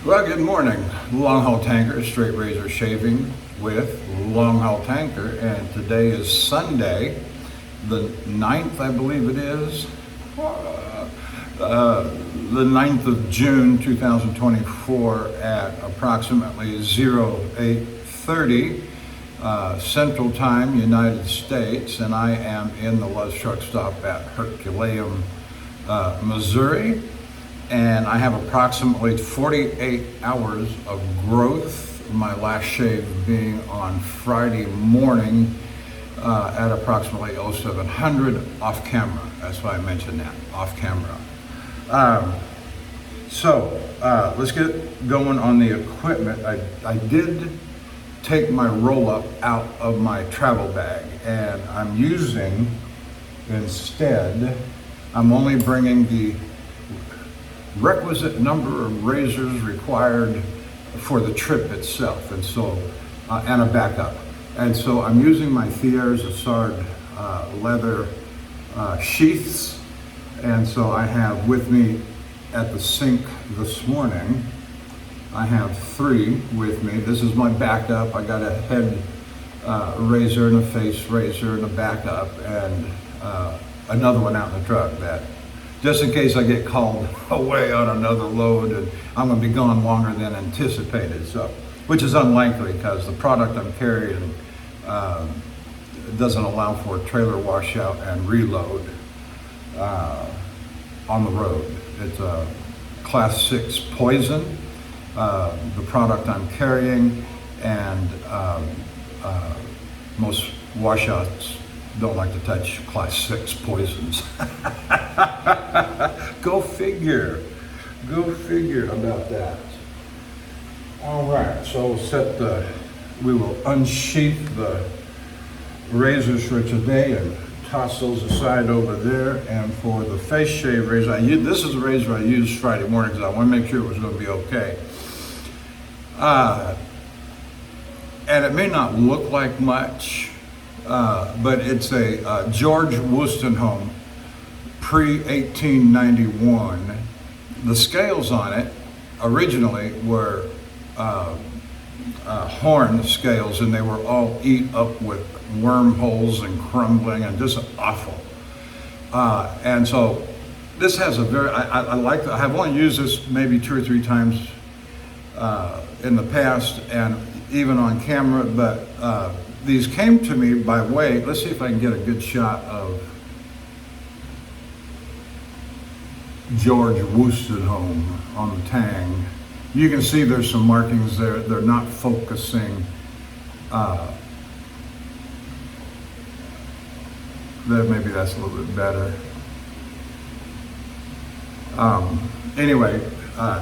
Well, good morning. Longhaultanker, straight razor shaving with Longhaultanker, and today is Sunday, the 9th, I believe it is, the 9th of June 2024 at approximately 0830 Central Time, United States, and I am in the Love's Truck Stop at Herculaneum, Missouri. And I have approximately 48 hours of growth, my last shave being on Friday morning at approximately 0700 off camera. That's why I mentioned that, off camera. Let's get going on the equipment. I did take my roll-up out of my travel bag, and I'm using, instead, I'm only bringing the requisite number of razors required for the trip itself, and so and a backup. And so I'm using my Thiers Assard leather sheaths, and so I have with me at the sink this morning, I have 3 with me. This is my backup. I got a head razor and a face razor and a backup, and another one out in the truck, that just in case I get called away on another load and I'm gonna be gone longer than anticipated, so, which is unlikely because the product I'm carrying doesn't allow for trailer washout and reload on the road. It's a class 6 poison, the product I'm carrying, and most washouts don't like to touch class 6 poisons. Go figure about that. All right, so we will unsheath the razors for today and toss those aside over there. And for the face shave razor, this is the razor I used Friday morning because I want to make sure it was going to be okay. And it may not look like much, but it's a George Wostenholme pre-1891. The scales on it originally were horn scales, and they were all eat up with wormholes and crumbling and just awful. And so this has a very, I like that. I have only used this maybe 2 or 3 times in the past, and even on camera, but these came to me by way, let's see if I can get a good shot of George Wostenholme on the tang. You can see there's some markings there. They're not focusing. Maybe that's a little bit better. Anyway,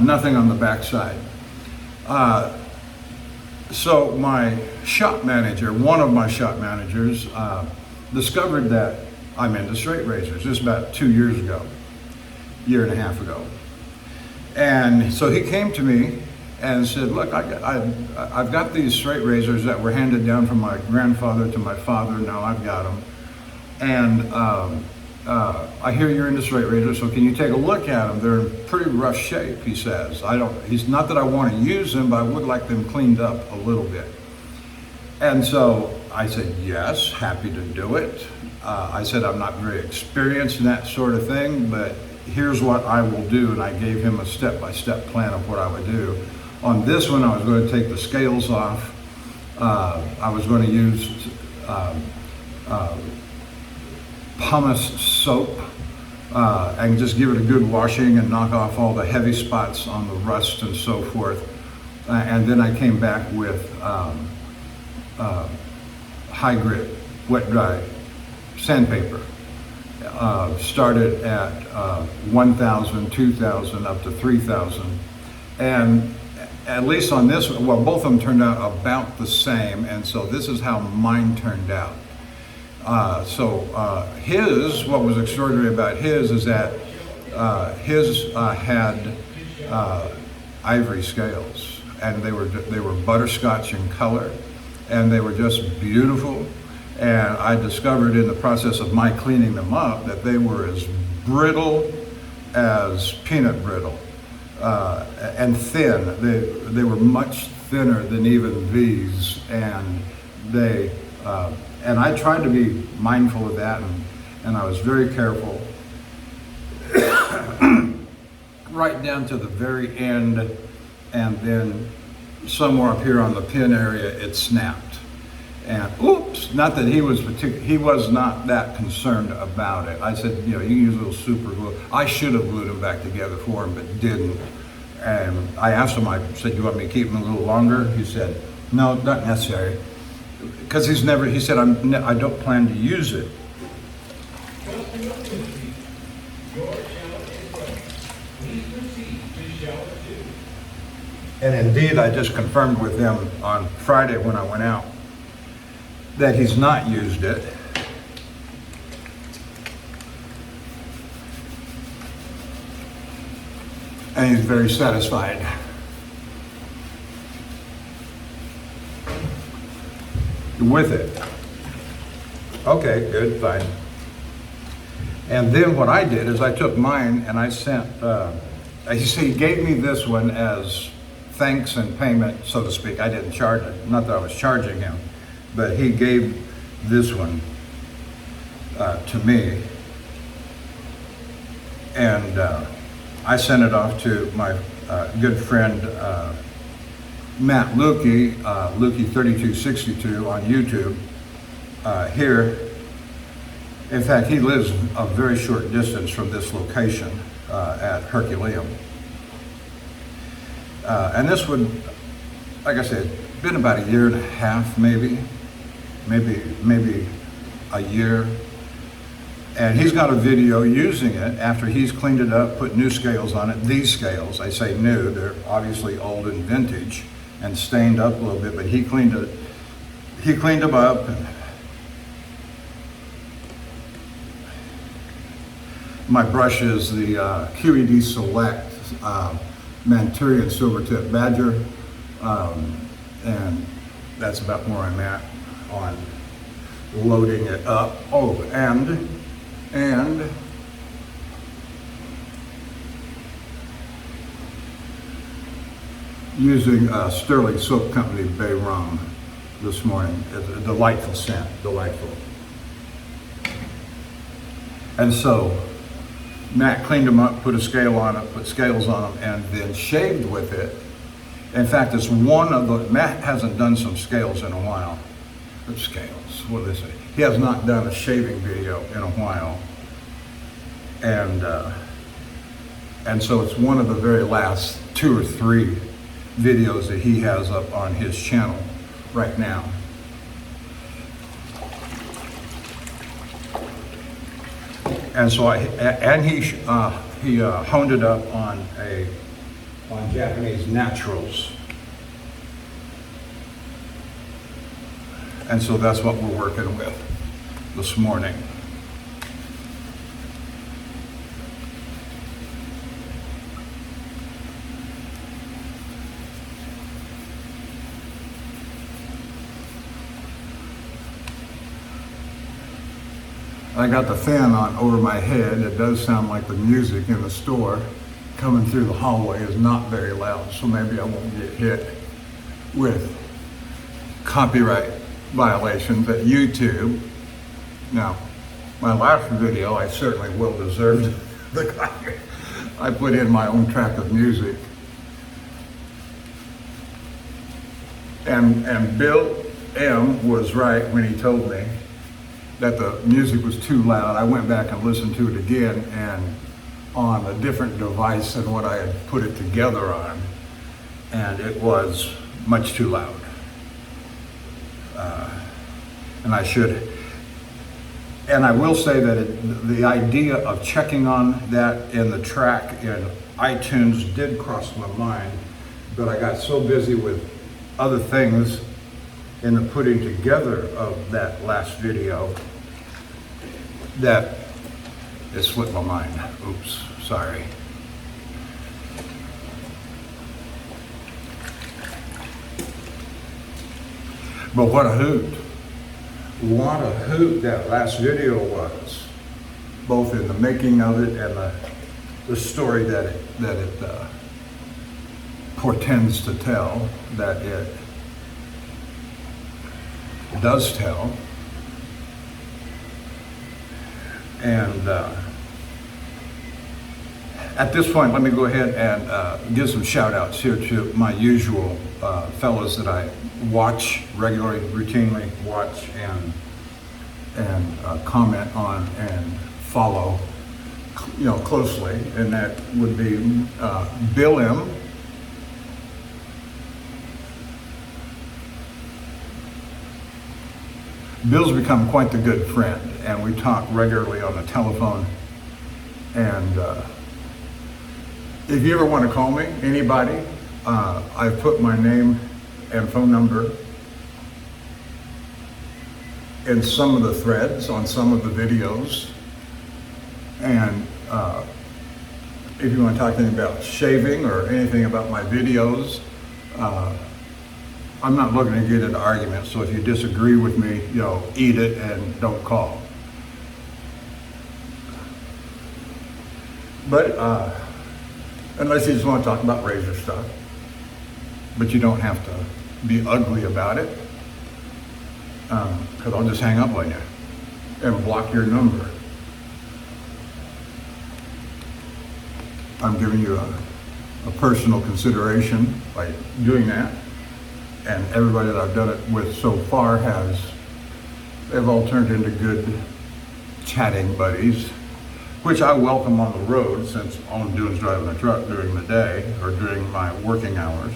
nothing on the backside. So my shop manager, one of my shop managers, discovered that I'm into straight razors just about 2 years ago, year and a half ago. And so he came to me and said, look, I've got these straight razors that were handed down from my grandfather to my father. Now I've got them. And I hear you're into straight razors, so can you take a look at them? They're in pretty rough shape, he says. He's not that I want to use them, but I would like them cleaned up a little bit. And so I said, yes, happy to do it. I said, I'm not very experienced in that sort of thing, but here's what I will do. And I gave him a step-by-step plan of what I would do. On this one, I was going to take the scales off. I was going to use pumice soap and just give it a good washing and knock off all the heavy spots on the rust and so forth. And then I came back with high grit, wet dry sandpaper. Started at 1,000, 2,000, up to 3,000. And at least on this, well, both of them turned out about the same. And so this is how mine turned out. What was extraordinary about his is that his had ivory scales, and they were butterscotch in color, and they were just beautiful. And I discovered in the process of my cleaning them up that they were as brittle as peanut brittle. and thin. They were much thinner than even these, and and I tried to be mindful of that, and I was very careful. Right down to the very end, and then somewhere up here on the pin area, it snapped. And oops, not that he was not that concerned about it. I said, you can use a little super glue. I should have glued them back together for him, but didn't. And I asked him, I said, you want me to keep them a little longer? He said, no, not necessary. Because he said, I don't plan to use it. And indeed, I just confirmed with him on Friday when I went out that he's not used it. And he's very satisfied. With it. Okay, good, fine. And then what I did is I took mine and I sent, he gave me this one as thanks and payment, so to speak. I didn't charge it, not that I was charging him, but he gave this one to me. And I sent it off to my good friend, Matt Lukey, Lukey3262 on YouTube here. In fact, he lives a very short distance from this location at Herculeum. And this would, like I said, been about a year and a half, maybe a year. And he's got a video using it after he's cleaned it up, put new scales on it. These scales, I say new, they're obviously old and vintage and stained up a little bit, but he cleaned them up. And my brush is the QED Select Manchurian Silver Tip Badger, and that's about where I'm at on loading it up. Oh, and using Sterling Soap Company Bay Rum this morning. It's a delightful scent, delightful. And so Matt cleaned them up, put a scale on it, put scales on them, and then shaved with it. In fact, it's one of the, Matt hasn't done some scales in a while. What scales? What is it? He has not done a shaving video in a while. And so it's one of the very last 2 or 3 videos that he has up on his channel right now. And so he honed it up on Japanese naturals. And so that's what we're working with this morning. I got the fan on over my head. It does sound like the music in the store coming through the hallway is not very loud, so maybe I won't get hit with copyright violations at YouTube. Now, my last video, I certainly will deserve the copyright. I put in my own track of music. And Bill M. was right when he told me that the music was too loud. I went back and listened to it again, and on a different device than what I had put it together on, and it was much too loud. And I will say that the idea of checking on that in the track in iTunes did cross my mind, but I got so busy with other things in the putting together of that last video that it slipped my mind. Oops, sorry. But what a hoot. What a hoot that last video was, both in the making of it and the story that it portends to tell, that it does tell. And at this point, let me go ahead and give some shout outs here to my usual fellows that I watch regularly, routinely watch and comment on and follow, closely. And that would be Bill M. Bill's become quite the good friend, and we talk regularly on the telephone. And if you ever want to call me, anybody, I've put my name and phone number in some of the threads on some of the videos. And if you want to talk to me about shaving or anything about my videos, I'm not looking to get into arguments. So if you disagree with me, eat it and don't call. But unless you just want to talk about razor stuff, but you don't have to be ugly about it, because I'll just hang up on you and block your number. I'm giving you a personal consideration by doing that. And everybody that I've done it with so far they've all turned into good chatting buddies, which I welcome on the road, since all I'm doing is driving a truck during the day or during my working hours.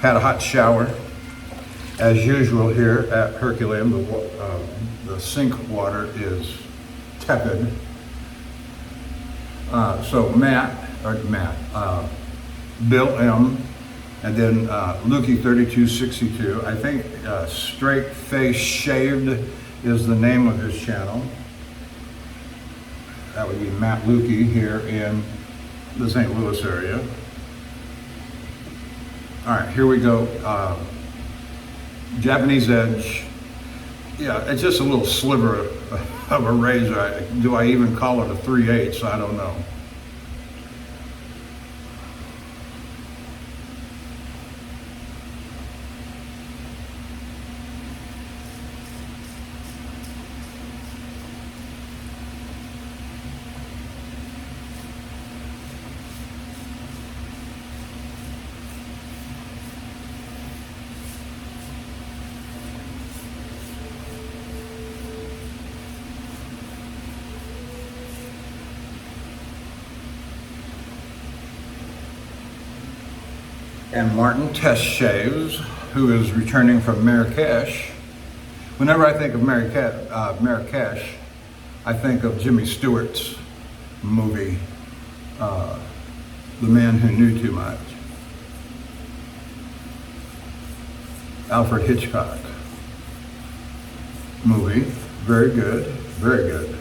Had a hot shower, as usual here at Herculaneum. The sink water is tepid. So Bill M, and then Lukey 3262. I think Straight Face Shaved is the name of his channel. That would be Matt Lukey here in the St. Louis area. All right, here we go. Japanese Edge. Yeah, it's just a little sliver of a razor. Do I even call it a 3/8? I don't know. And Martin Test Shaves, who is returning from Marrakesh. Whenever I think of Marrakesh, I think of Jimmy Stewart's movie, The Man Who Knew Too Much. Alfred Hitchcock movie. Very good, very good.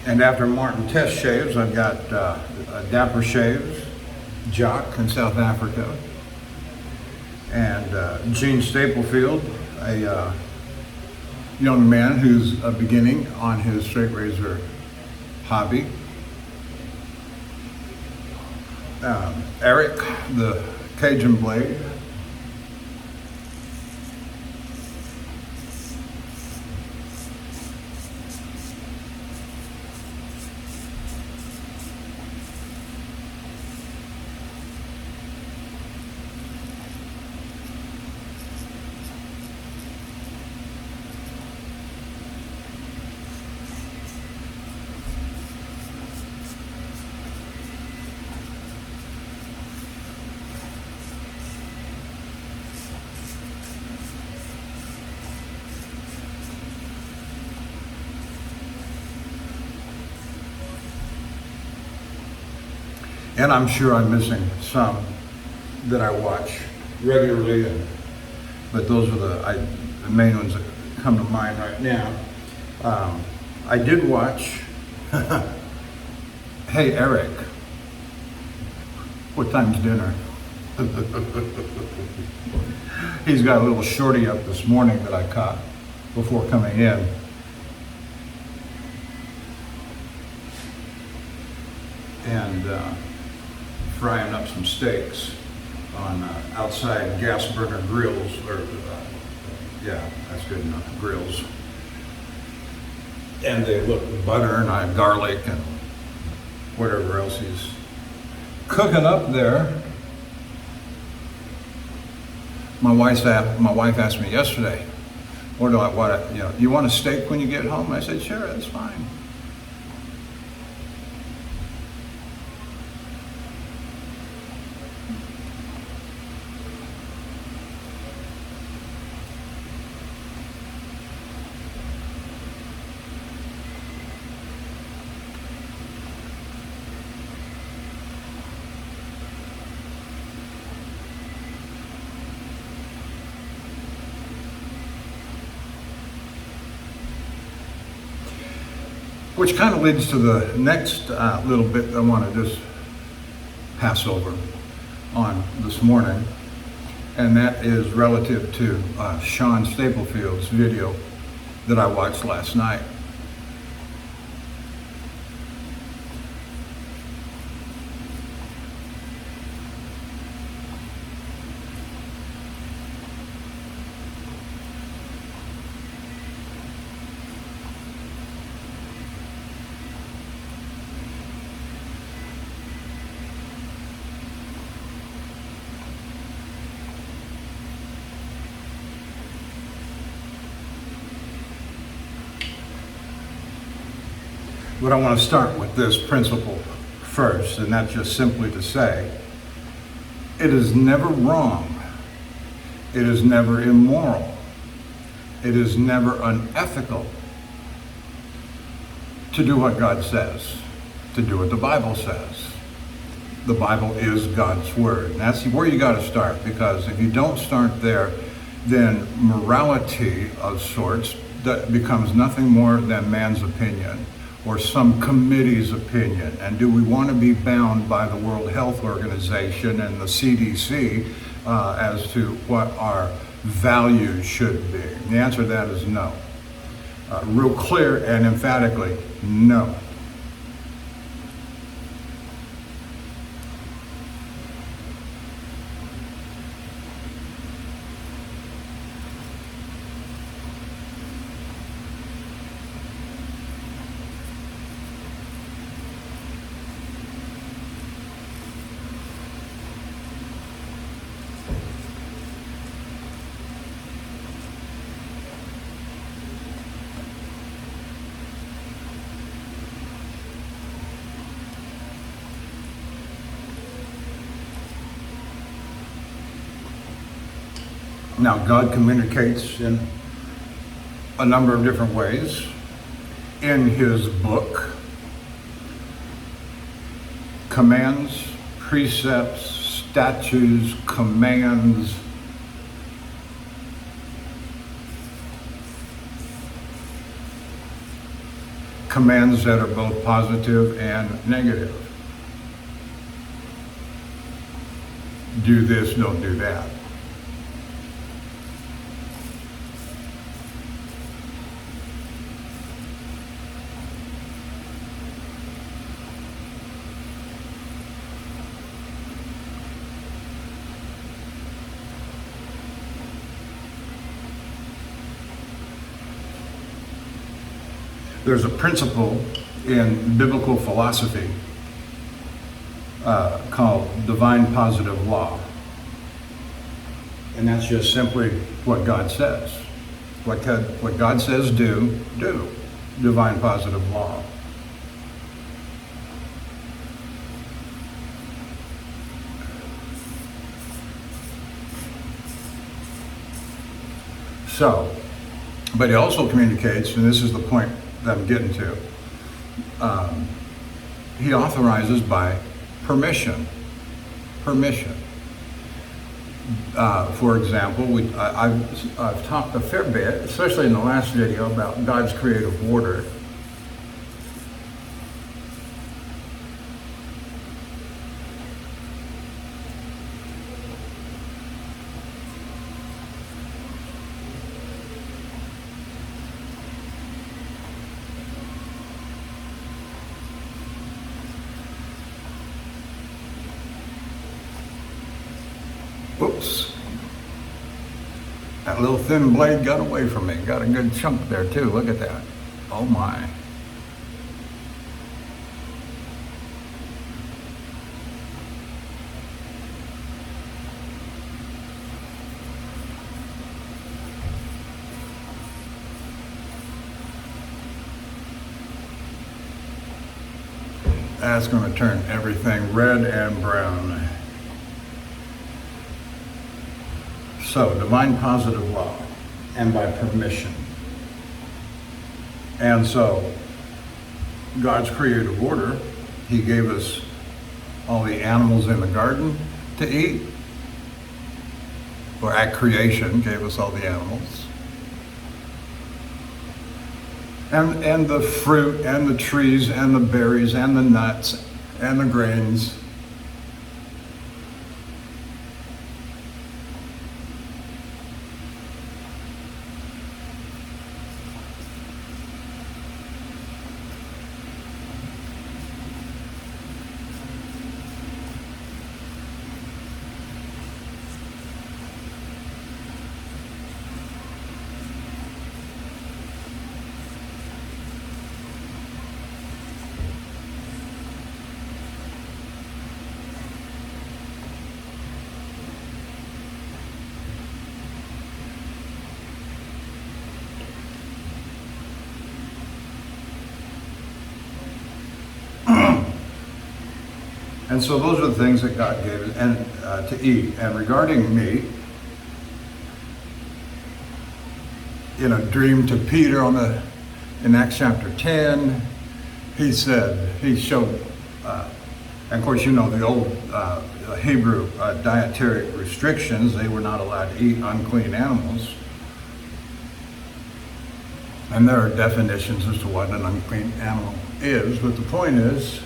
And after Martin Test shaves, I've got Dapper Shaves, Jock in South Africa, and Gene Staplefield, a young man who's beginning on his straight razor hobby. Eric, the Cajun Blade. And I'm sure I'm missing some that I watch regularly, but those are the main ones that come to mind right now. I did watch Hey Eric, what time's dinner? He's got a little shorty up this morning that I caught before coming in. And frying up some steaks on outside gas burner grills, yeah, that's good enough, grills. And they look butter and garlic and whatever else he's cooking up there. My wife asked me yesterday, you want a steak when you get home? I said, sure, that's fine. Which kind of leads to the next little bit I want to just pass over on this morning, and that is relative to Sean Staplefield's video that I watched last night. But I want to start with this principle first, and that's just simply to say, it is never wrong, it is never immoral, it is never unethical to do what God says, to do what the Bible says. The Bible is God's word. And that's where you got to start, because if you don't start there, then morality of sorts that becomes nothing more than man's opinion or some committee's opinion. And do we want to be bound by the World Health Organization and the CDC as to what our values should be? And the answer to that is no. Real clear and emphatically, no. Now, God communicates in a number of different ways in his book. Commands, precepts, statutes, commands. commands that are both positive and negative. Do this, don't do that. There's a principle in biblical philosophy called divine positive law. And that's just simply what God says. What God says do. Divine positive law. So, but he also communicates, and this is the point that I'm getting to, he authorizes by permission. Permission. For example, I've talked a fair bit, especially in the last video, about God's creative order. Oops. That little thin blade got away from me. Got a good chunk there too. Look at that. Oh my. That's going to turn everything red and brown. So, divine positive law, and by permission. And so, God's creative order, he gave us all the animals in the garden to eat, or at creation gave us all the animals. And the fruit, and the trees, and the berries, and the nuts, and the grains. And so those are the things that God gave us and to eat. And regarding meat, in a dream to Peter in Acts chapter 10, he showed, and of course you know the old Hebrew dietary restrictions, they were not allowed to eat unclean animals. And there are definitions as to what an unclean animal is, but the point is,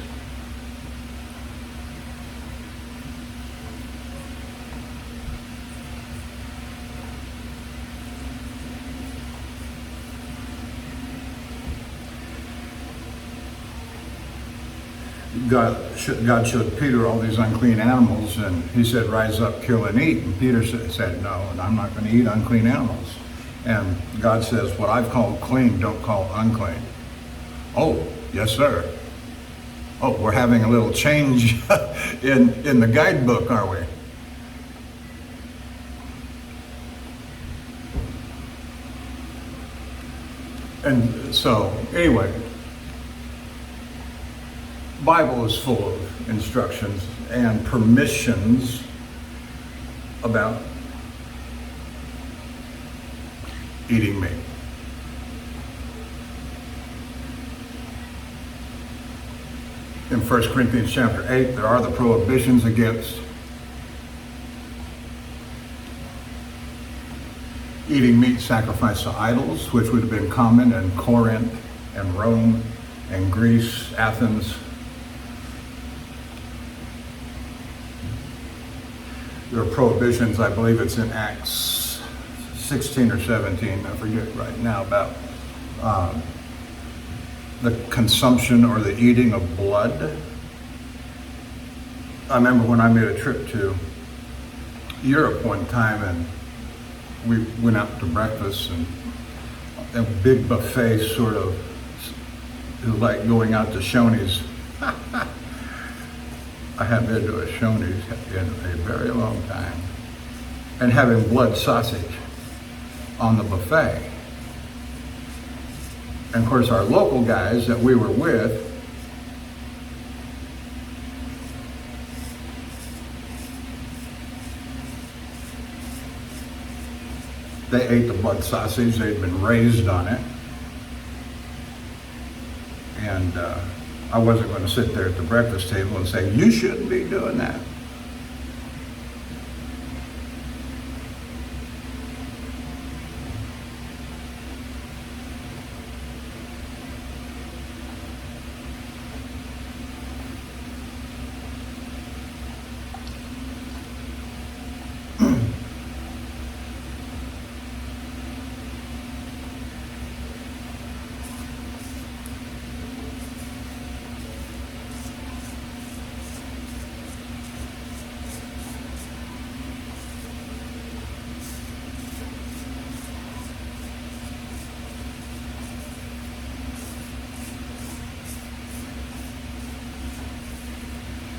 God showed Peter all these unclean animals, and he said, rise up, kill and eat. And Peter said, no, and I'm not going to eat unclean animals. And God says, what I've called clean, don't call unclean. Oh, yes, sir. Oh, we're having a little change in the guidebook, are we? And so, anyway, Bible is full of instructions and permissions about eating meat. In 1 Corinthians chapter 8, there are the prohibitions against eating meat sacrificed to idols, which would have been common in Corinth and Rome in Greece, Athens. There are prohibitions, I believe it's in Acts 16 or 17, I forget right now, about the consumption or the eating of blood. I remember when I made a trip to Europe one time, and we went out to breakfast, and a big buffet sort of, it was like going out to Shoney's. I haven't been to a Shoney's in a very long time. And having blood sausage on the buffet. And of course, our local guys that we were with, they ate the blood sausage. They'd been raised on it. And I wasn't going to sit there at the breakfast table and say, you shouldn't be doing that.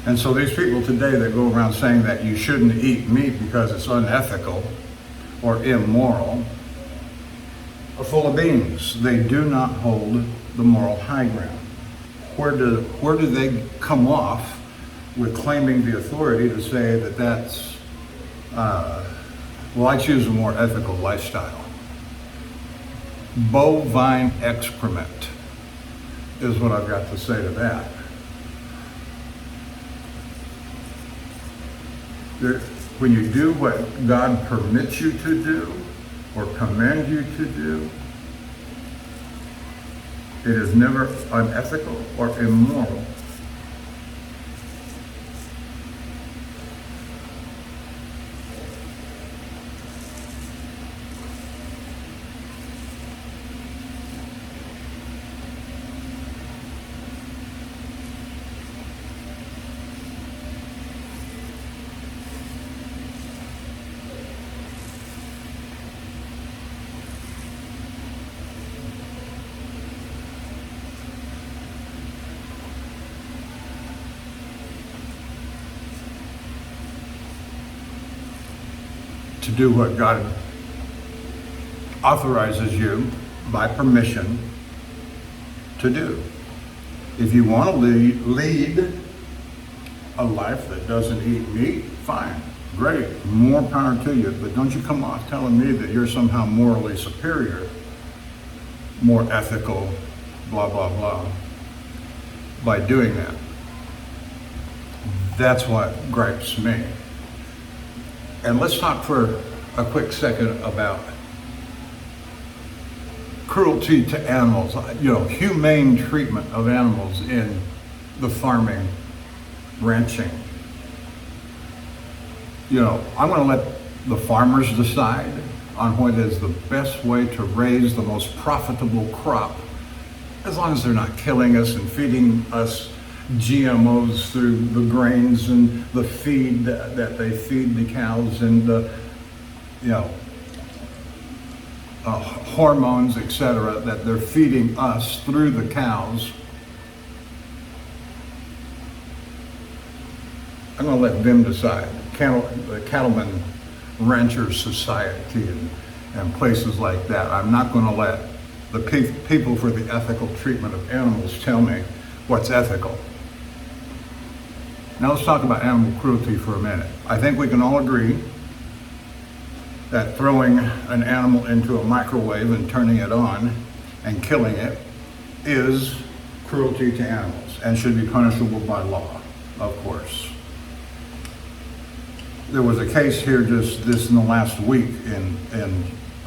And so these people today that go around saying that you shouldn't eat meat because it's unethical or immoral are full of beans. They do not hold the moral high ground. Where do they come off with claiming the authority to say that that's, well, I choose a more ethical lifestyle? Bovine excrement is what I've got to say to that. When you do what God permits you to do or commands you to do, it is never unethical or immoral. To do what God authorizes you by permission to do. If you want to lead a life that doesn't eat meat, fine, great, more power to you. But don't you come off telling me that you're somehow morally superior, more ethical, blah, blah, blah, by doing that. That's what gripes me. And let's talk for a quick second about cruelty to animals, humane treatment of animals in the farming, ranching. I'm going to let the farmers decide on what is the best way to raise the most profitable crop, as long as they're not killing us and feeding us GMOs through the grains and the feed that they feed the cows, and the hormones, etc., that they're feeding us through the cows. I'm going to let them decide. The Cattlemen Ranchers Society and places like that. I'm not going to let the people for the ethical treatment of animals tell me what's ethical. Now let's talk about animal cruelty for a minute. I think we can all agree that throwing an animal into a microwave and turning it on and killing it is cruelty to animals and should be punishable by law, of course. There was a case here just in the last week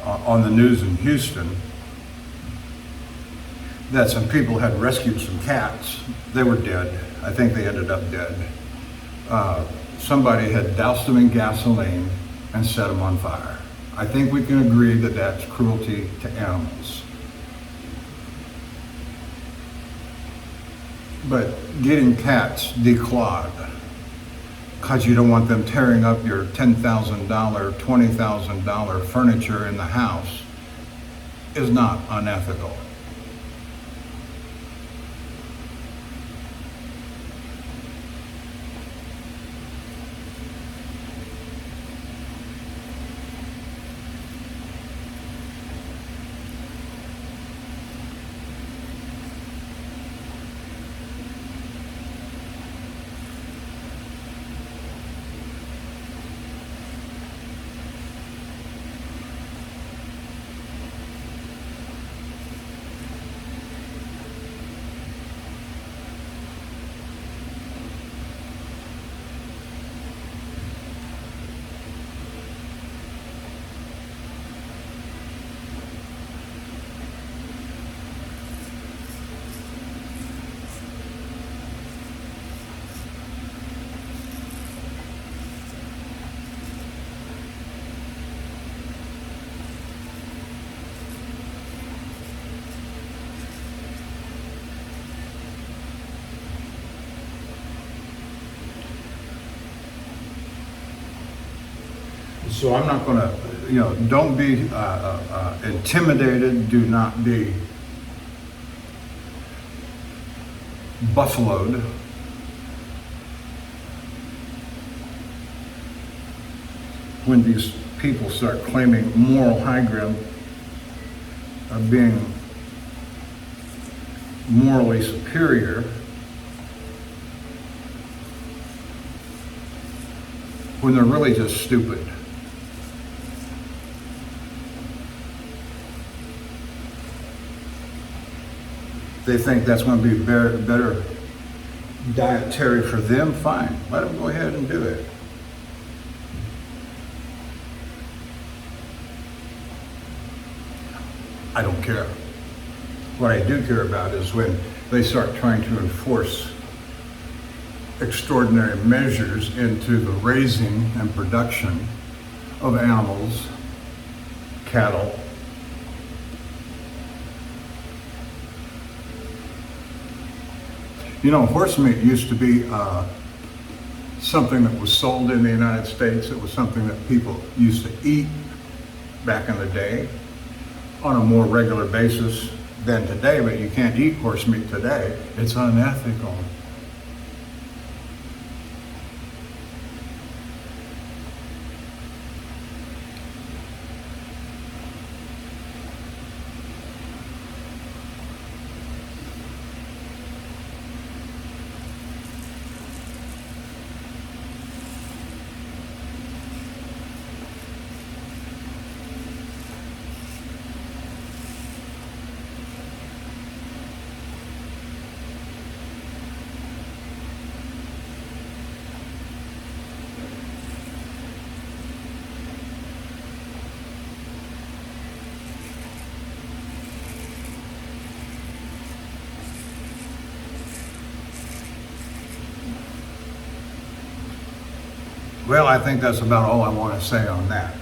on the news in Houston. that some people had rescued some cats. They were dead. I think they ended up dead. Somebody had doused them in gasoline and set them on fire. I think we can agree that that's cruelty to animals. But getting cats declawed because you don't want them tearing up your $10,000, $20,000 furniture in the house is not unethical. So I'm not going to, don't be intimidated. Do not be buffaloed. When these people start claiming moral high ground of being morally superior, when they're really just stupid. They think that's going to be better dietary for them, fine. Let them go ahead and do it. I don't care. What I do care about is when they start trying to enforce extraordinary measures into the raising and production of animals, cattle, horse meat used to be something that was sold in the United States. It was something that people used to eat back in the day on a more regular basis than today, but you can't eat horse meat today. It's unethical. Well, I think that's about all I want to say on that.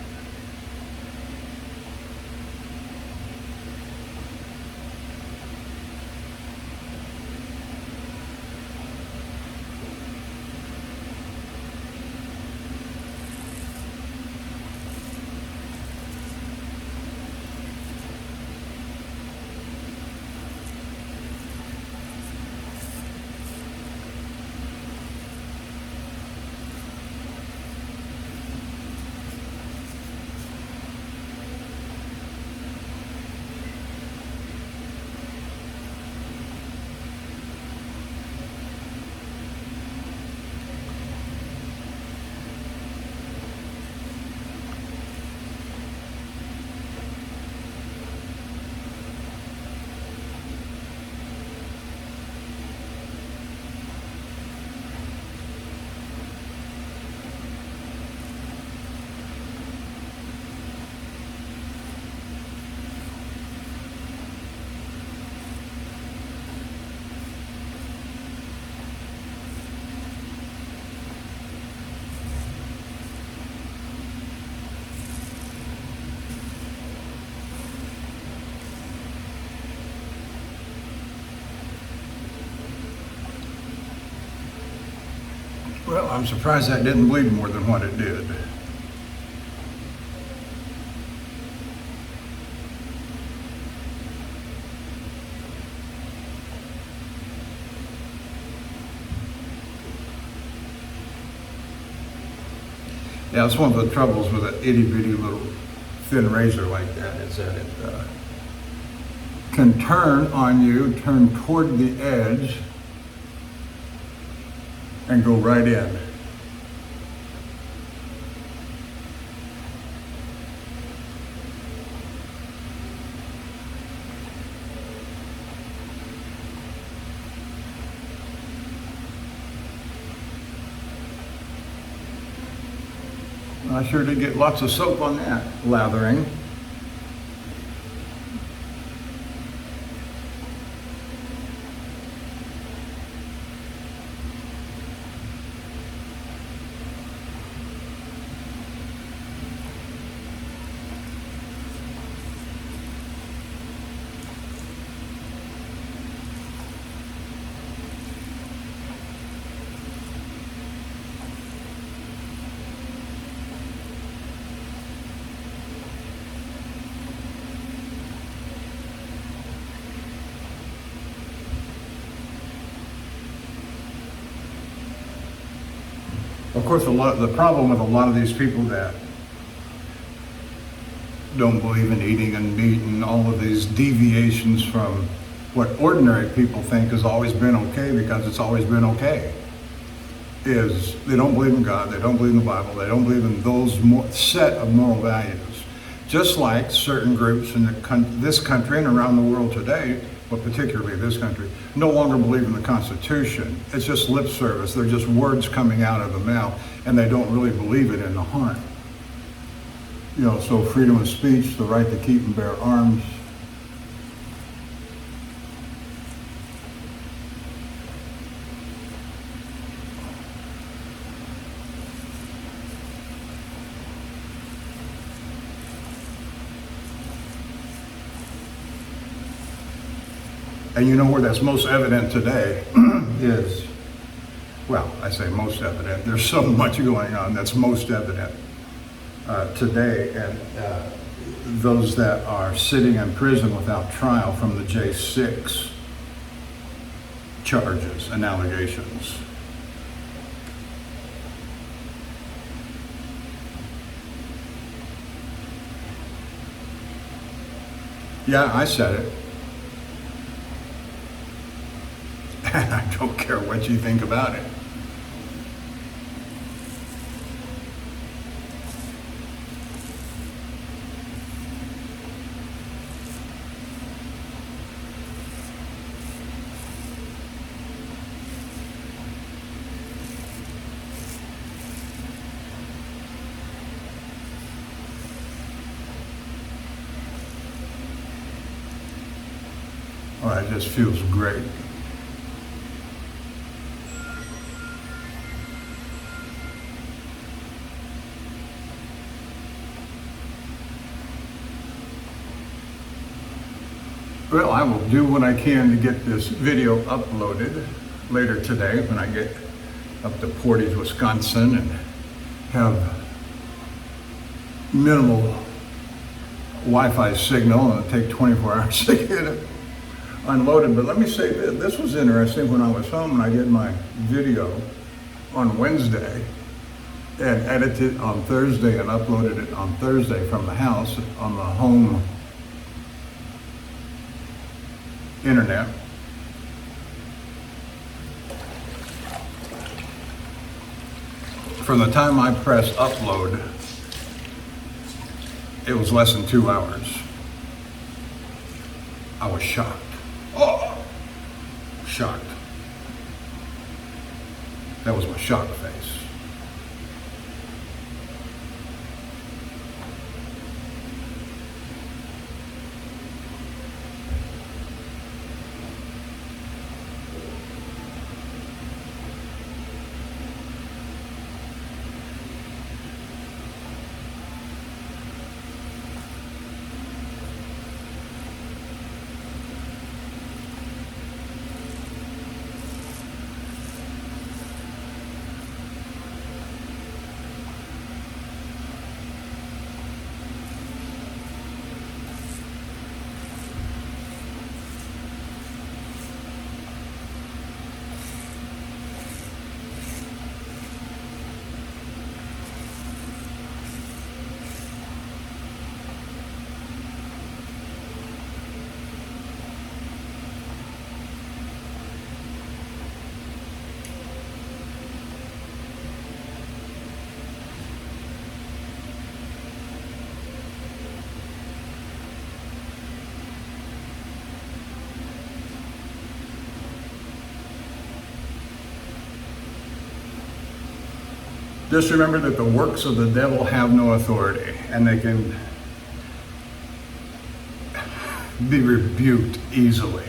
Well, I'm surprised that didn't bleed more than what it did. Yeah, that's one of the troubles with an itty-bitty little thin razor like that, is that it can turn on you, turn toward the edge, and go right in. I sure did get lots of soap on that lathering. Of course, the problem with a lot of these people that don't believe in eating and meat and all of these deviations from what ordinary people think has always been okay because it's always been okay, is they don't believe in God, they don't believe in the Bible, they don't believe in those set of moral values. Just like certain groups in this country and around the world today, but particularly this country, no longer believe in the Constitution. It's just lip service. They're just words coming out of the mouth, and they don't really believe it in the heart. You know, so freedom of speech, the right to keep and bear arms. And you know where that's most evident today is, well, I say most evident. There's so much going on that's most evident today. And those that are sitting in prison without trial from the J6 charges and allegations. Yeah, I said it. I don't care what you think about it. Oh, it just feels great. Well, I will do what I can to get this video uploaded later today when I get up to Portage, Wisconsin, and have minimal Wi-Fi signal, and it'll take 24 hours to get it unloaded. But let me say this was interesting. When I was home and I did my video on Wednesday and edited it on Thursday and uploaded it on Thursday from the house on the home internet. From the time I pressed upload, it was less than 2 hours. I was shocked. Oh, shocked. That was my shock face. Just remember that the works of the devil have no authority, and they can be rebuked easily.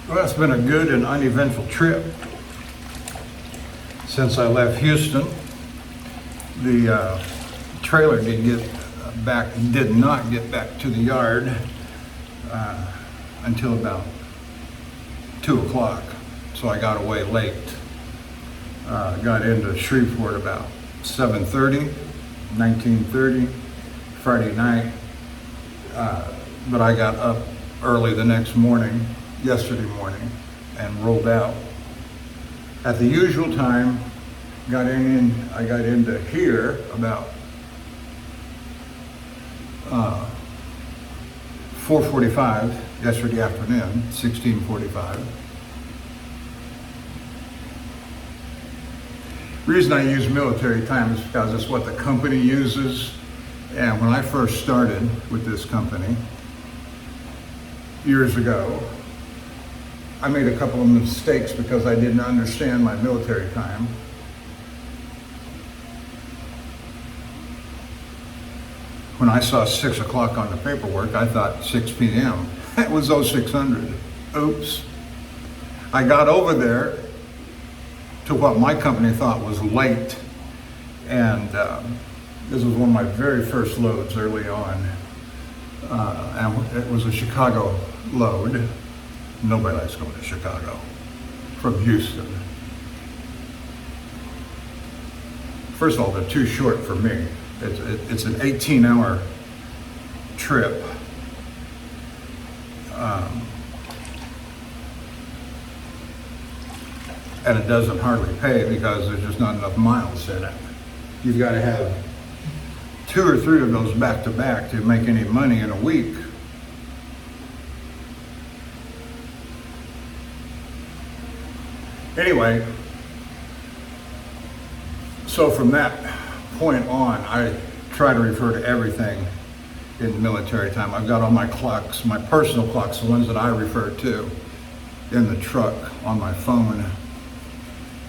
Well, it's been a good and uneventful trip since I left Houston. The trailer did not get back to the yard until about 2 o'clock, so I got away late. Got into Shreveport about 7:30, 19:30, Friday night, but I got up early the next morning, yesterday morning, and rolled out. At the usual time, I got into here about 4:45 yesterday afternoon, 16:45. The reason I use military time is because it's what the company uses. And when I first started with this company years ago, I made a couple of mistakes because I didn't understand my military time. When I saw 6 o'clock on the paperwork, I thought 6 p.m. It was 0600. Oops. I got over there to what my company thought was late, and this was one of my very first loads early on, and it was a Chicago load. Nobody likes going to Chicago from Houston. First of all, they're too short for me. It's an 18-hour trip. And it doesn't hardly pay because there's just not enough miles in it. You've got to have 2 or 3 of those back to back to make any money in a week. Anyway, so from that point on, I try to refer to everything in military time. I've got all my clocks, my personal clocks, the ones that I refer to in the truck on my phone,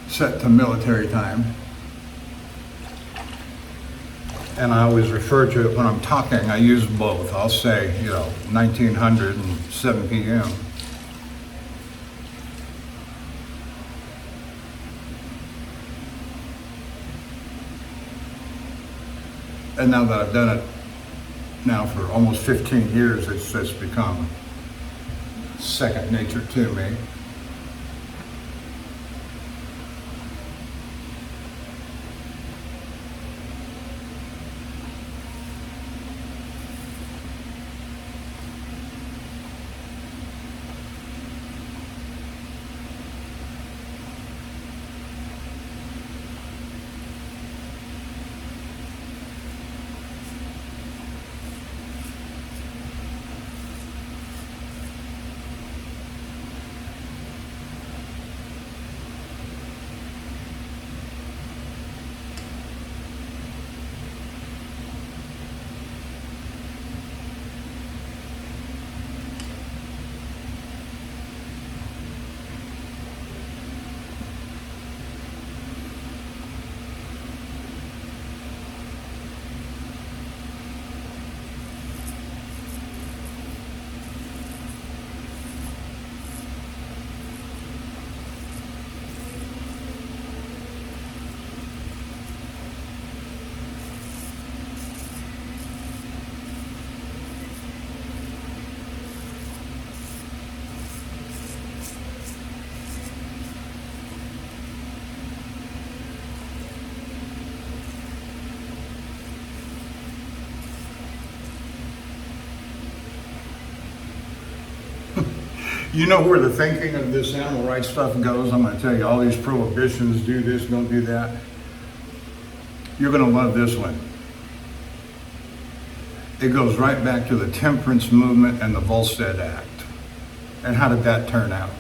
set to military time. And I always refer to it when I'm talking, I use both. I'll say, 1900 and 7 p.m. And now that I've done it now for almost 15 years, it's just become second nature to me. You know where the thinking of this animal rights stuff goes? I'm going to tell you, all these prohibitions, do this, don't do that. You're going to love this one. It goes right back to the temperance movement and the Volstead Act. And how did that turn out?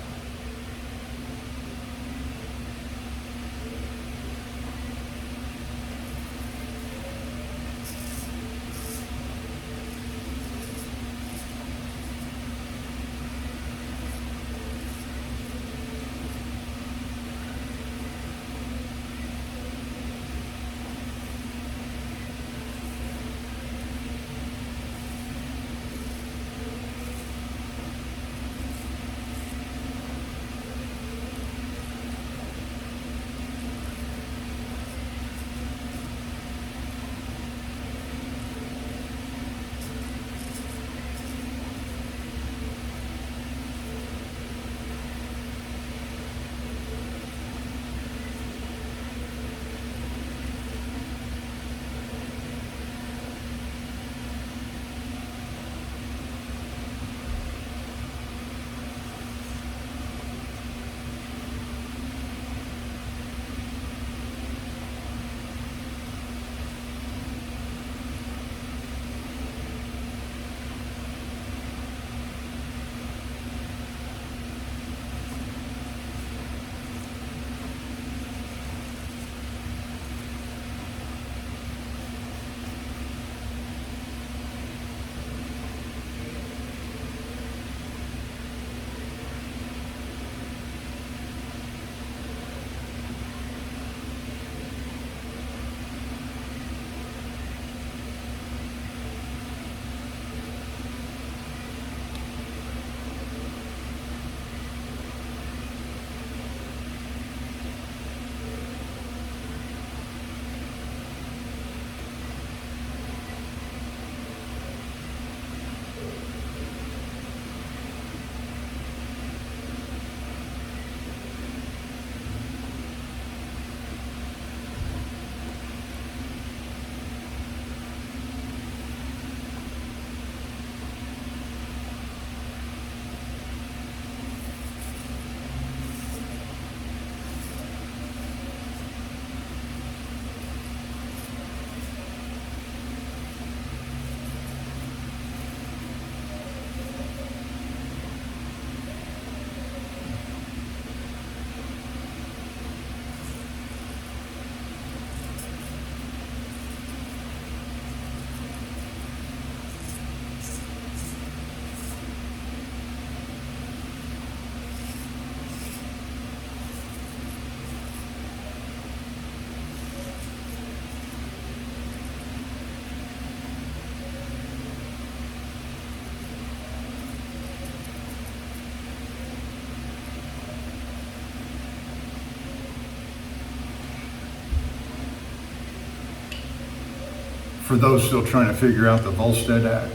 for those still trying to figure out the Volstead Act,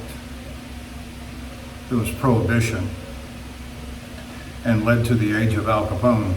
it was prohibition and led to the age of Al Capone.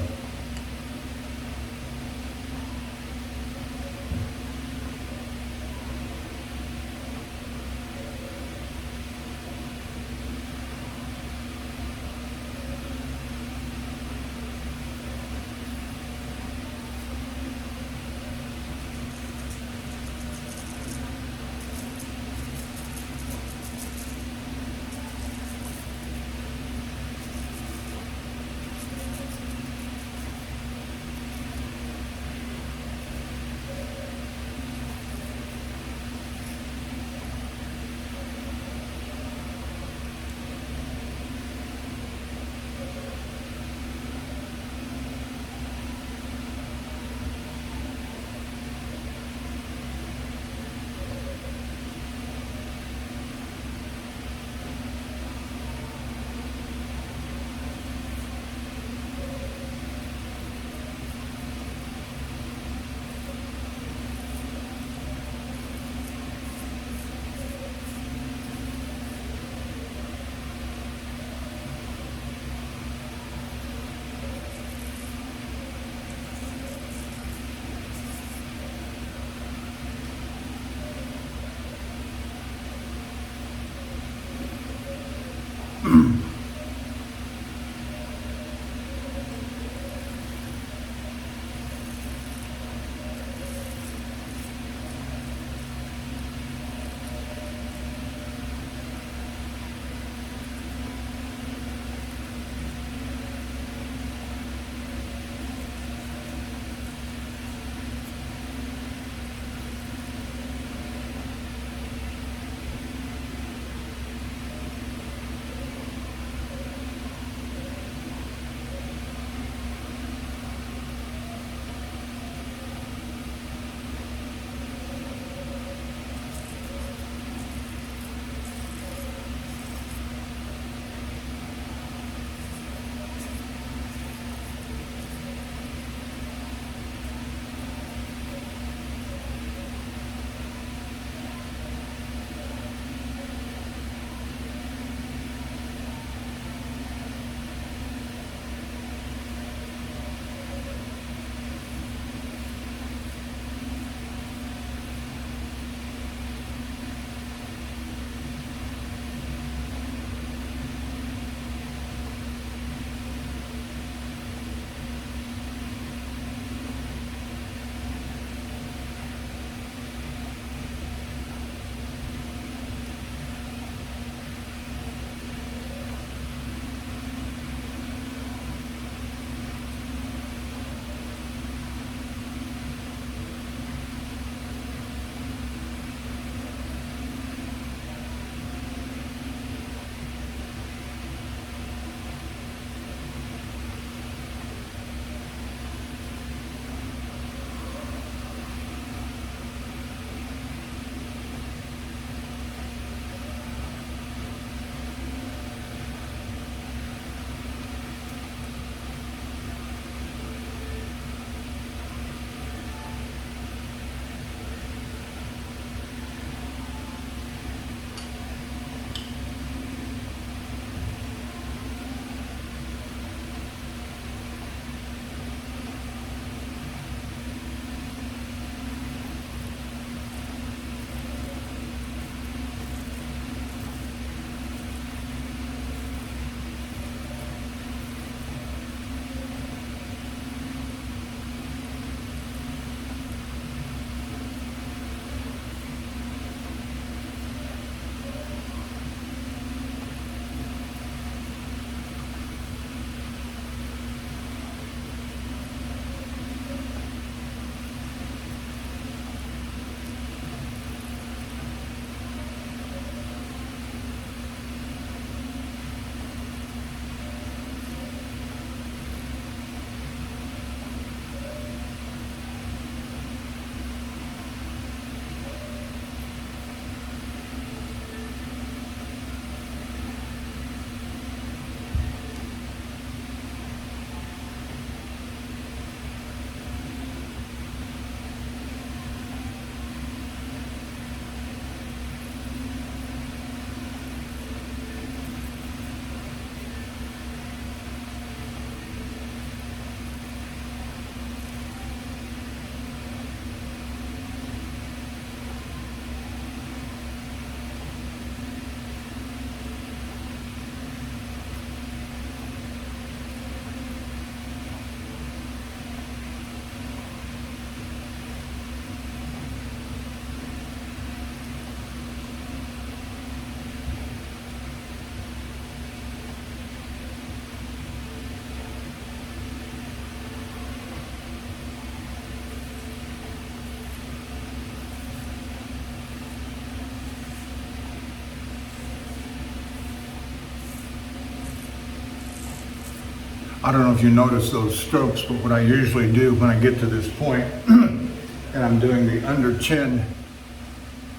I don't know if you notice those strokes, but what I usually do when I get to this point, and I'm doing the under chin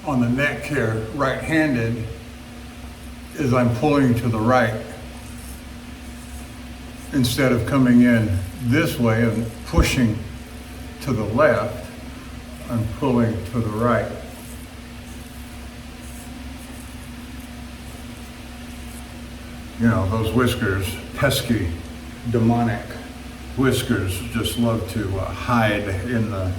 on the neck here, right-handed, is I'm pulling to the right instead of coming in this way and pushing to the left. I'm pulling to the right. You know, those whiskers, pesky, demonic whiskers, just love to hide in the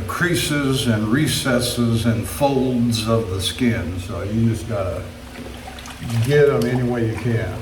creases and recesses and folds of the skin. So you just gotta get them any way you can.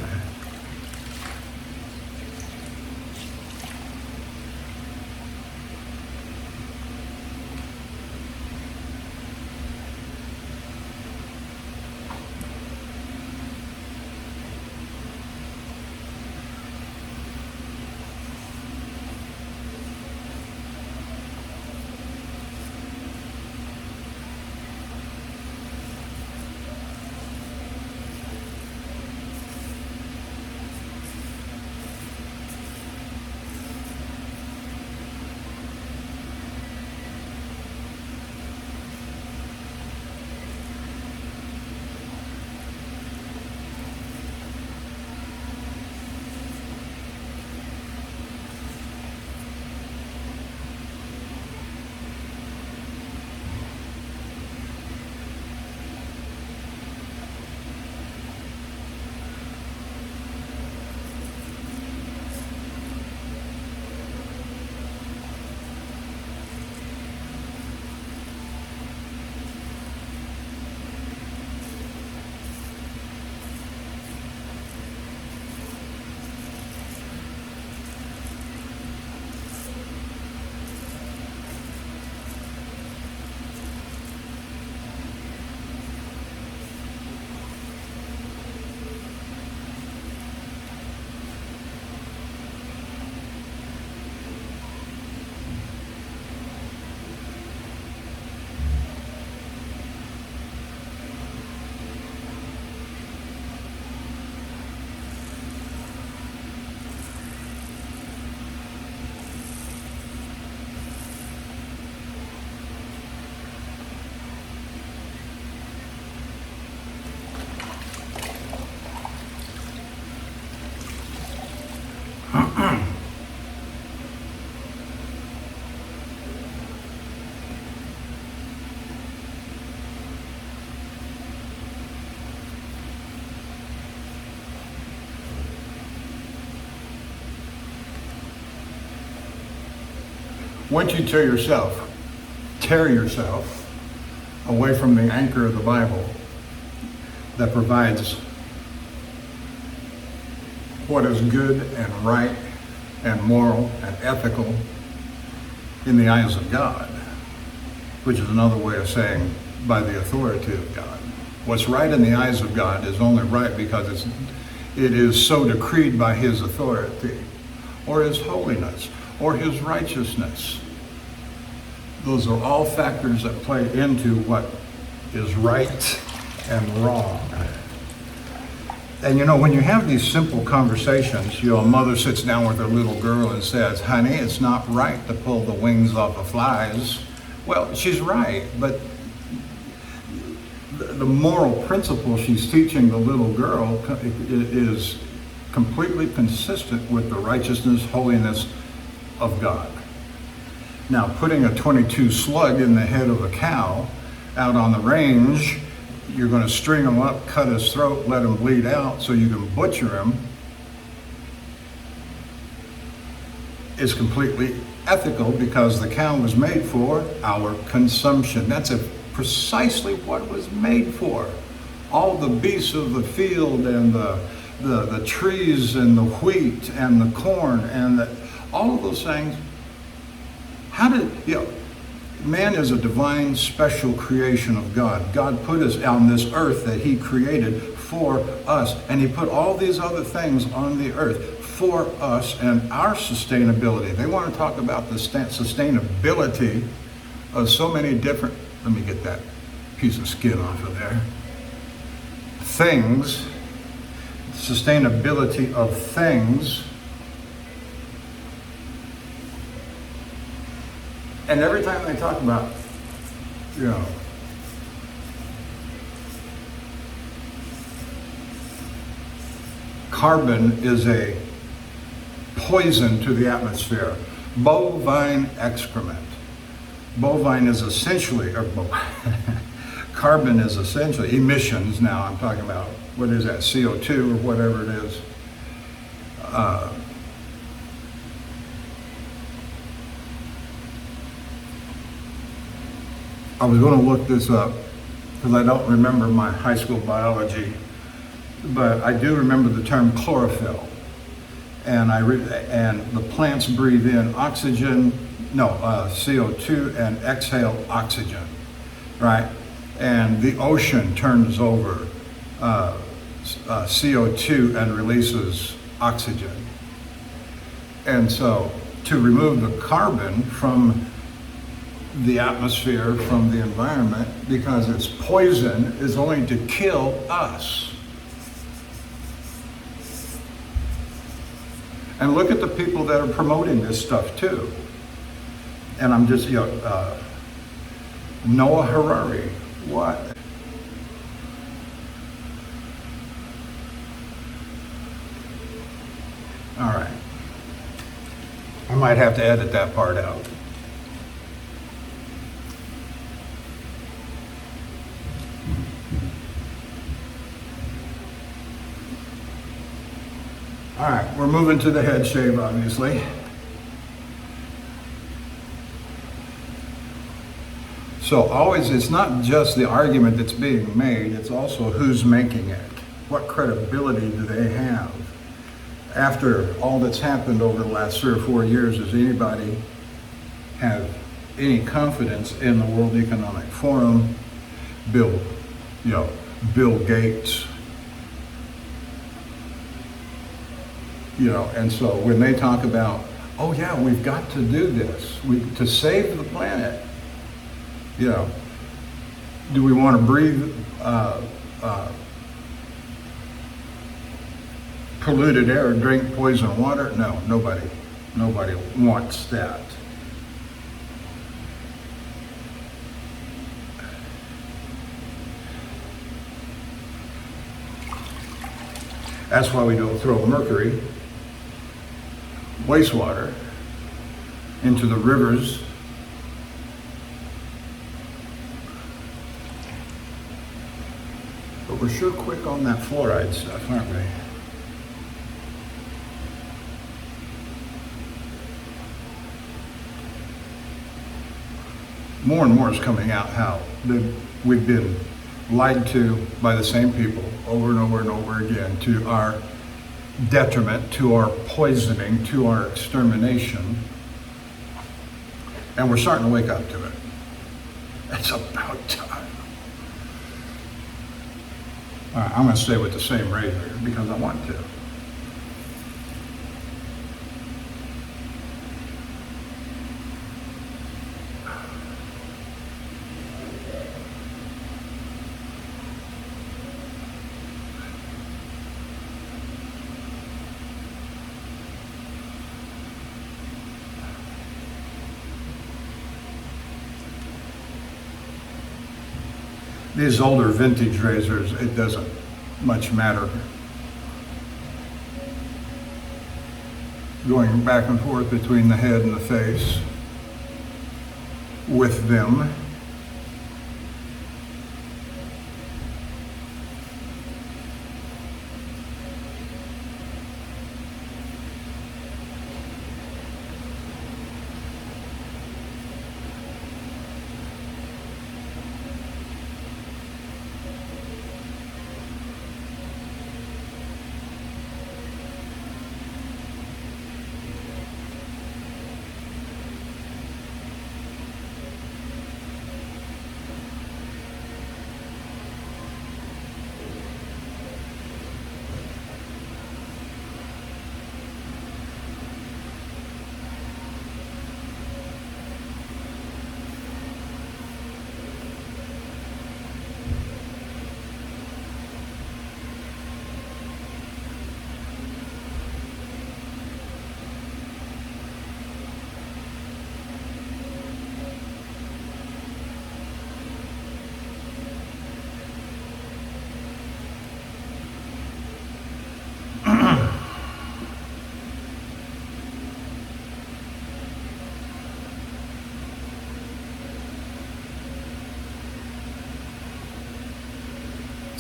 Once you tear yourself away from the anchor of the Bible that provides what is good and right and moral and ethical in the eyes of God, which is another way of saying by the authority of God. What's right in the eyes of God is only right because it is so decreed by his authority, or his holiness, or his righteousness. Those are all factors that play into what is right and wrong. And you know, when you have these simple conversations, you know, a mother sits down with her little girl and says, honey, it's not right to pull the wings off of flies. Well, she's right, but the moral principle she's teaching the little girl is completely consistent with the righteousness, holiness of God. Now, putting a 22 slug in the head of a cow out on the range, you're going to string him up, cut his throat, let him bleed out so you can butcher him, is completely ethical because the cow was made for our consumption. That's precisely what it was made for. All the beasts of the field and the trees and the wheat and the corn and all of those things. Man is a divine special creation of God. God put us on this earth that he created for us. And he put all these other things on the earth for us and our sustainability. They want to talk about the sustainability of so many different, let me get that piece of skin off of there, things sustainability of things, and every time they talk about, you know, carbon is a poison to the atmosphere. Bovine excrement. Bovine is essentially, carbon is essentially emissions. Now I'm talking about, what is that, CO2 or whatever it is. I was going to look this up because I don't remember my high school biology, but I do remember the term chlorophyll. And and the plants breathe in CO2 and exhale oxygen, right? And the ocean turns over CO2 and releases oxygen. And so to remove the carbon from the atmosphere, from the environment, because it's poison, is only to kill us. And look at the people that are promoting this stuff too. And I'm just, Noah Harari, what? All right. I might have to edit that part out. All right, we're moving to the head shave, obviously. So always, it's not just the argument that's being made, it's also who's making it. What credibility do they have? After all that's happened over the last 3 or 4 years, does anybody have any confidence in the World Economic Forum, Bill Gates? And so when they talk about, oh yeah, we've got to do this to save the planet, do we want to breathe polluted air, drink poison water? No, nobody wants that. That's why we don't throw mercury, wastewater, into the rivers. But we're sure quick on that fluoride stuff, aren't we? More and more is coming out how we've been lied to by the same people over and over and over again, to our detriment, to our poisoning, to our extermination. And we're starting to wake up to it. It's about time. All right, I'm going to stay with the same razor because I want to. These older vintage razors, it doesn't much matter. Going back and forth between the head and the face with them.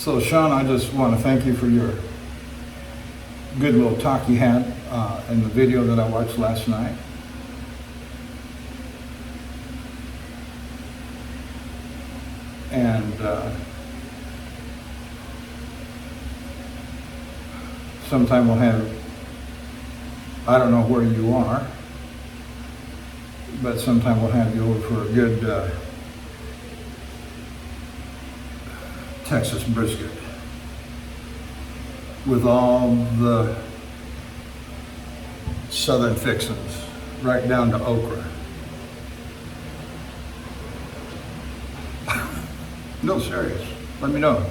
So Sean, I just want to thank you for your good little talk you had in the video that I watched last night. And sometime we'll have, I don't know where you are, but sometime we'll have you over for a good Texas brisket with all the southern fixings, right down to okra. No, serious. Let me know.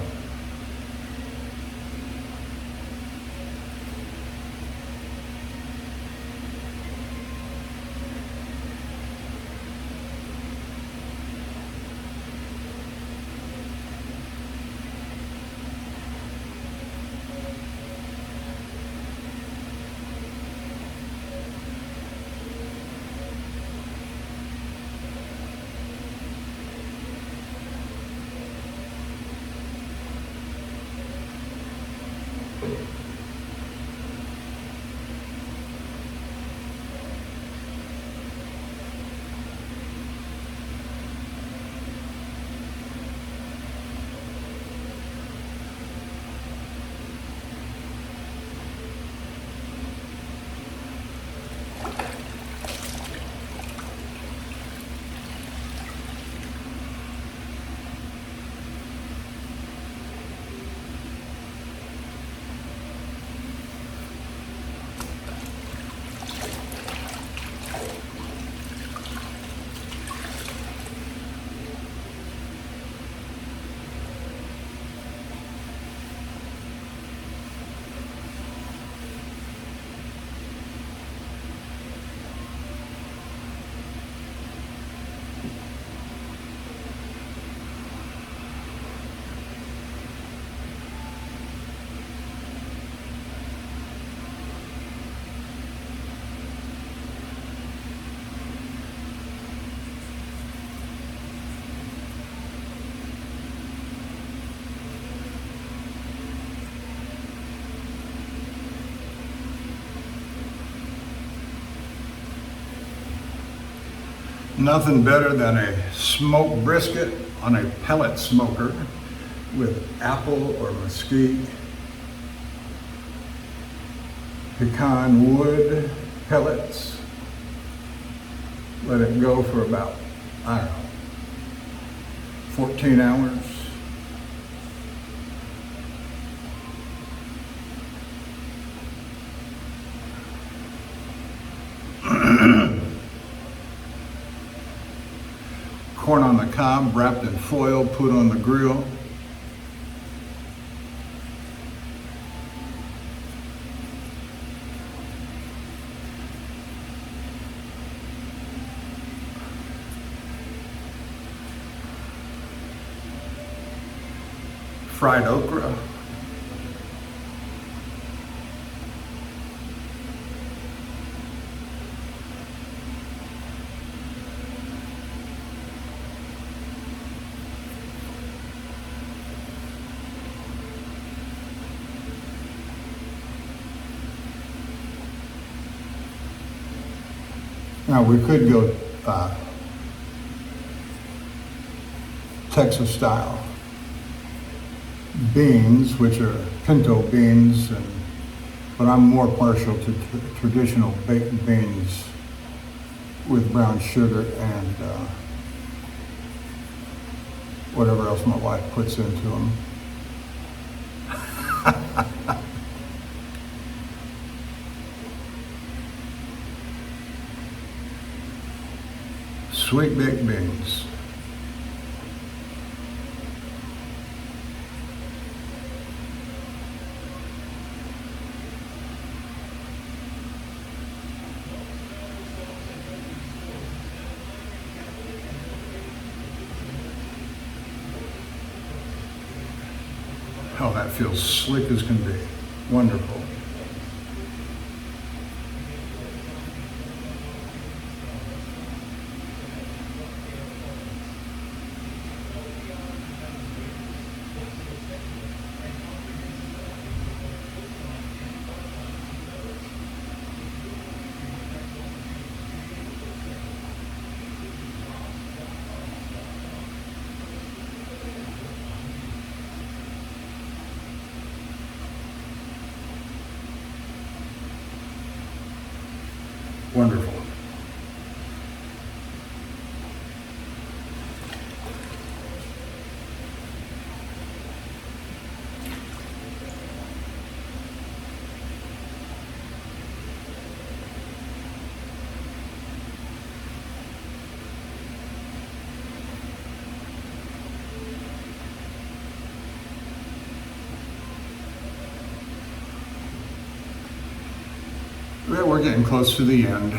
Nothing better than a smoked brisket on a pellet smoker with apple or mesquite, pecan wood pellets. Let it go for about, I don't know, 14 hours. Corn on the cob, wrapped in foil, put on the grill. Fried okra. Now we could go Texas style beans, which are pinto beans, but I'm more partial to traditional baked beans with brown sugar and whatever else my wife puts into them. Sweet baked beans. Oh, that feels slick as can be. Wonderful. Wonderful. Well, we're getting close to the end.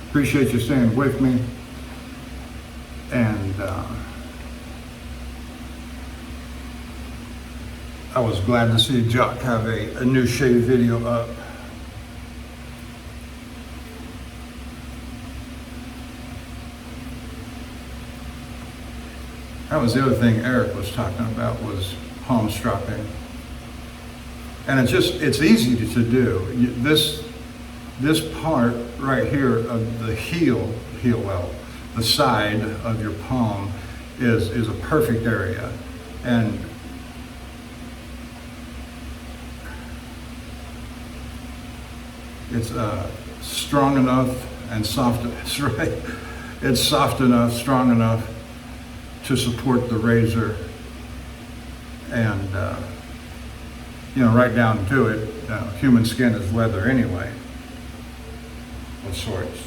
Appreciate you staying with me. And I was glad to see Jock have a new shave video up. That was the other thing Eric was talking about, was palm stropping. And it's easy to do. This part right here of the heel well, the side of your palm is a perfect area. And it's strong enough and soft, that's right. It's soft enough, strong enough to support the razor. And right down to it, human skin is leather anyway, of sorts.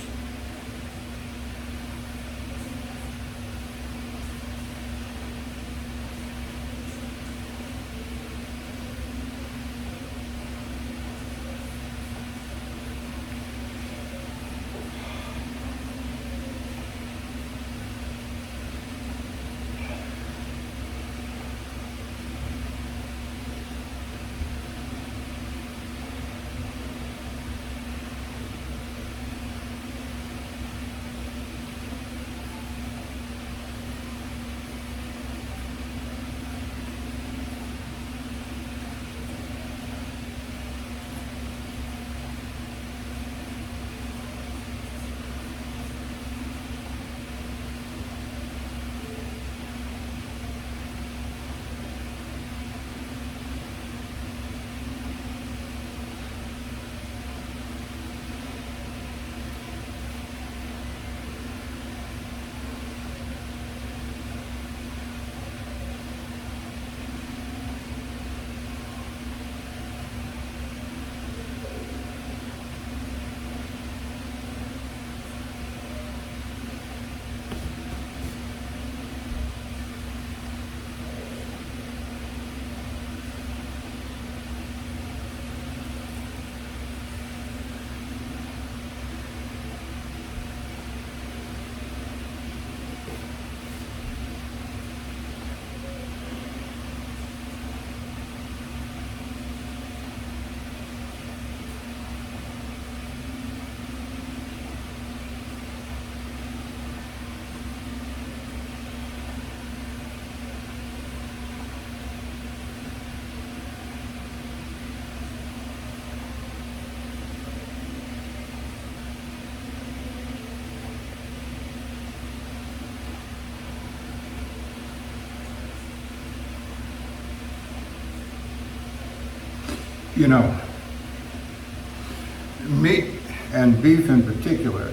Meat and beef in particular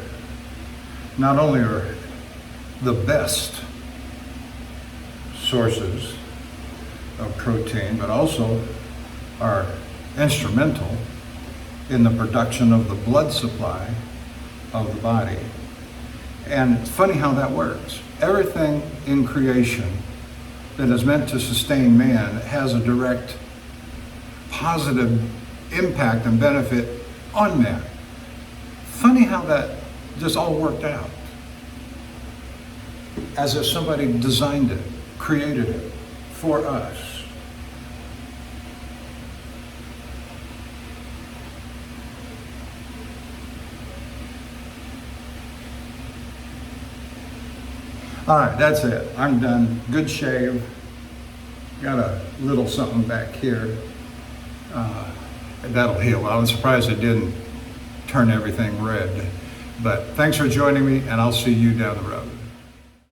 not only are the best sources of protein, but also are instrumental in the production of the blood supply of the body. And it's funny how that works. Everything in creation that is meant to sustain man has a direct positive impact and benefit on man. Funny how that just all worked out. As if somebody designed it, created it for us. All right, that's it. I'm done. Good shave. Got a little something back here. That'll heal. I was surprised it didn't turn everything red. But thanks for joining me, and I'll see you down the road.